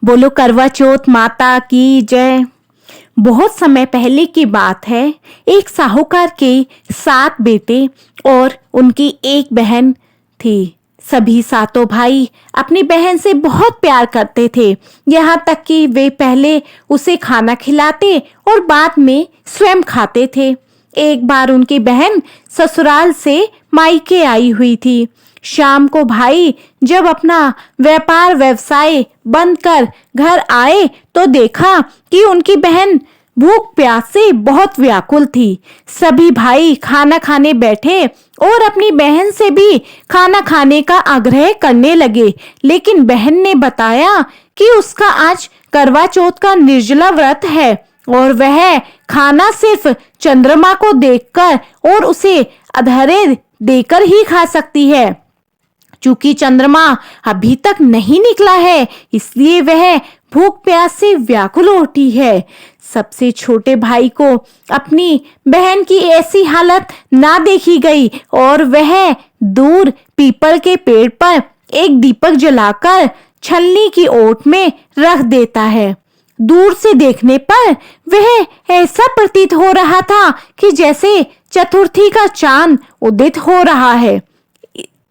बोलो करवा चौथ माता की जय। बहुत समय पहले की बात है। एक साहूकार के 7 बेटे और उनकी एक बहन थी। सभी सातों भाई अपनी बहन से बहुत प्यार करते थे, यहाँ तक कि वे पहले उसे खाना खिलाते और बाद में स्वयं खाते थे। एक बार उनकी बहन ससुराल से मायके आई हुई थी। शाम को भाई जब अपना व्यापार व्यवसाय बंद कर घर आए तो देखा कि उनकी बहन भूख प्यास से बहुत व्याकुल थी। सभी भाई खाना खाने बैठे और अपनी बहन से भी खाना खाने का आग्रह करने लगे, लेकिन बहन ने बताया कि उसका आज करवा चौथ का निर्जला व्रत है और वह खाना सिर्फ चंद्रमा को देखकर और उसे अधरे देकर ही खा सकती है। चूंकि चंद्रमा अभी तक नहीं निकला है, इसलिए वह भूख प्यास से व्याकुल होती है। सबसे छोटे भाई को अपनी बहन की ऐसी हालत ना देखी गई और वह दूर पीपल के पेड़ पर एक दीपक जलाकर छलनी की ओट में रख देता है। दूर से देखने पर वह ऐसा प्रतीत हो रहा था कि जैसे चतुर्थी का चांद उदित हो रहा है।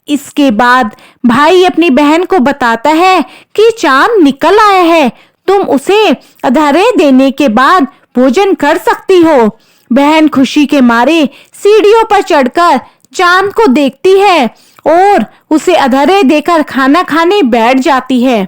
इसके बाद भाई अपनी बहन को बताता है कि चांद निकल आया है, तुम उसे अधरे देने के बाद भोजन कर सकती हो। बहन खुशी के मारे सीढ़ियों पर चढ़कर चांद को देखती है और उसे अधरे देकर खाना खाने बैठ जाती है।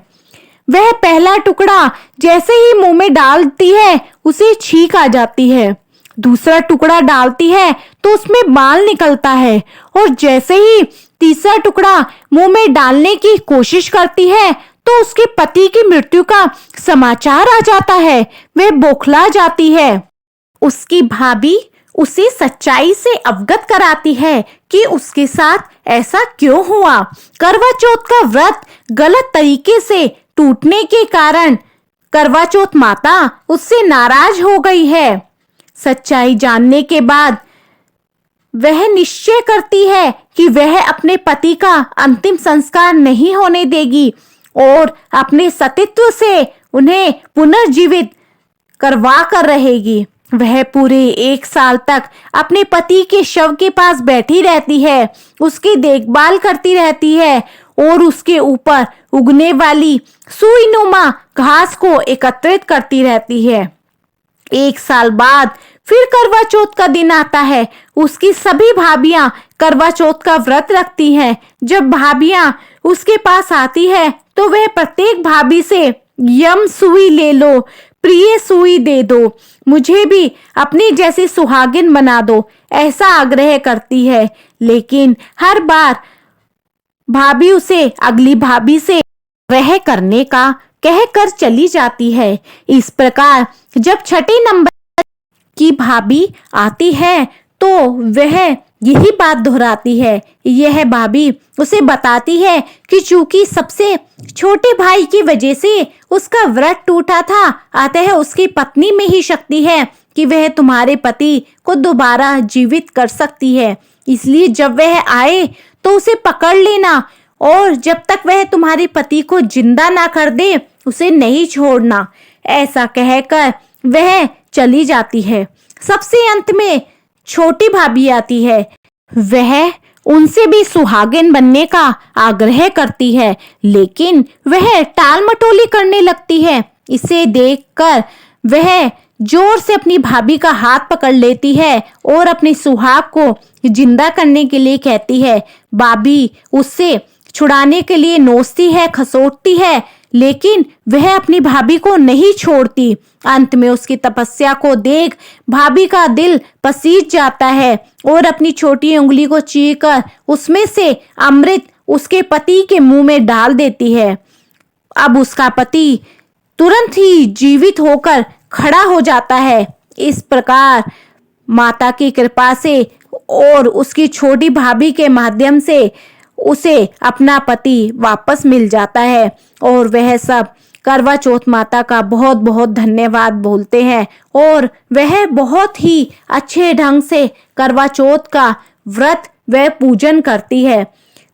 वह पहला टुकड़ा जैसे ही मुंह में डालती है उसे छींक आ जाती है। दूसरा टुकड़ा डालती है तो उसमें बाल निकलता है और जैसे ही तीसरा टुकड़ा मुंह में डालने की कोशिश करती है तो उसके पति की मृत्यु का समाचार आ जाता है। वह बौखला जाती है। उसकी भाभी उसे सच्चाई से अवगत कराती है कि उसके साथ ऐसा क्यों हुआ। करवा चौथ का व्रत गलत तरीके से टूटने के कारण करवा चौथ माता उससे नाराज हो गई है। सच्चाई जानने के बाद वह निश्चय करती है कि वह अपने पति का अंतिम संस्कार नहीं होने देगी और अपने सतीत्व से उन्हें पुनर्जीवित करवा कर रहेगी। वह पूरे 1 साल तक अपने पति के शव के पास बैठी रहती है, उसकी देखभाल करती रहती है और उसके ऊपर उगने वाली सुईनुमा घास को एकत्रित करती रहती है। 1 साल बाद फिर करवा चौथ का दिन आता है। उसकी सभी भाभियां करवा चौथ का व्रत रखती हैं। जब भाभियां उसके पास आती है तो वह प्रत्येक भाभी से यम सुई ले लो, प्रिय सुई दे दो, मुझे भी अपनी जैसी सुहागिन बना दो, ऐसा आग्रह करती है। लेकिन हर बार भाभी उसे अगली भाभी से वह करने का कहकर चली जाती है। इस प्रकार जब छठे नंबर की भाभी आती है तो वह यही बात दोहराती है। यह भाभी उसे बताती है कि चूंकि सबसे छोटे भाई की वजह से उसका व्रत टूटा था, अतः उसकी पत्नी में ही शक्ति है कि वह तुम्हारे पति को दोबारा जीवित कर सकती है। इसलिए जब वह आए तो उसे पकड़ लेना और जब तक वह तुम्हारे पति को जिंदा ना कर दे उसे नहीं छोड़ना। ऐसा कहकर वह चली जाती है। सबसे अंत में छोटी भाभी आती है। वह उनसे भी सुहागिन बनने का आग्रह करती है, लेकिन वह टाल मटोली करने लगती है। इसे देखकर वह जोर से अपनी भाभी का हाथ पकड़ लेती है और अपनी सुहाग को जिंदा करने के लिए कहती है। भाभी उससे छुड़ाने के लिए नोचती है, खसोटती है, लेकिन वह अपनी भाभी को नहीं छोड़ती। अंत में उसकी तपस्या को देख भाभी का दिल पसीज जाता है और अपनी छोटी उंगली को चीरकर उसमें से अमृत उसके पति के मुंह में डाल देती है। अब उसका पति तुरंत ही जीवित होकर खड़ा हो जाता है। इस प्रकार माता की कृपा से और उसकी छोटी भाभी के माध्यम से उसे अपना पति वापस मिल जाता है और वह सब करवा चौथ माता का बहुत बहुत धन्यवाद बोलते हैं और वह बहुत ही अच्छे ढंग से करवा चौथ का व्रत व पूजन करती है।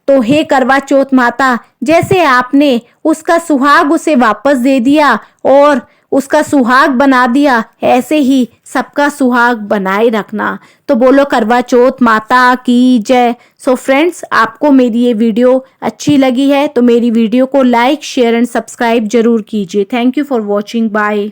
तो हे करवा चौथ माता, जैसे आपने उसका सुहाग उसे वापस दे दिया और उसका सुहाग बना दिया, ऐसे ही सबका सुहाग बनाए रखना। तो बोलो करवा चौथ माता की जय। सो फ्रेंड्स, आपको मेरी ये वीडियो अच्छी लगी है तो मेरी वीडियो को लाइक, शेयर एंड सब्सक्राइब जरूर कीजिए। Thank you for watching. Bye.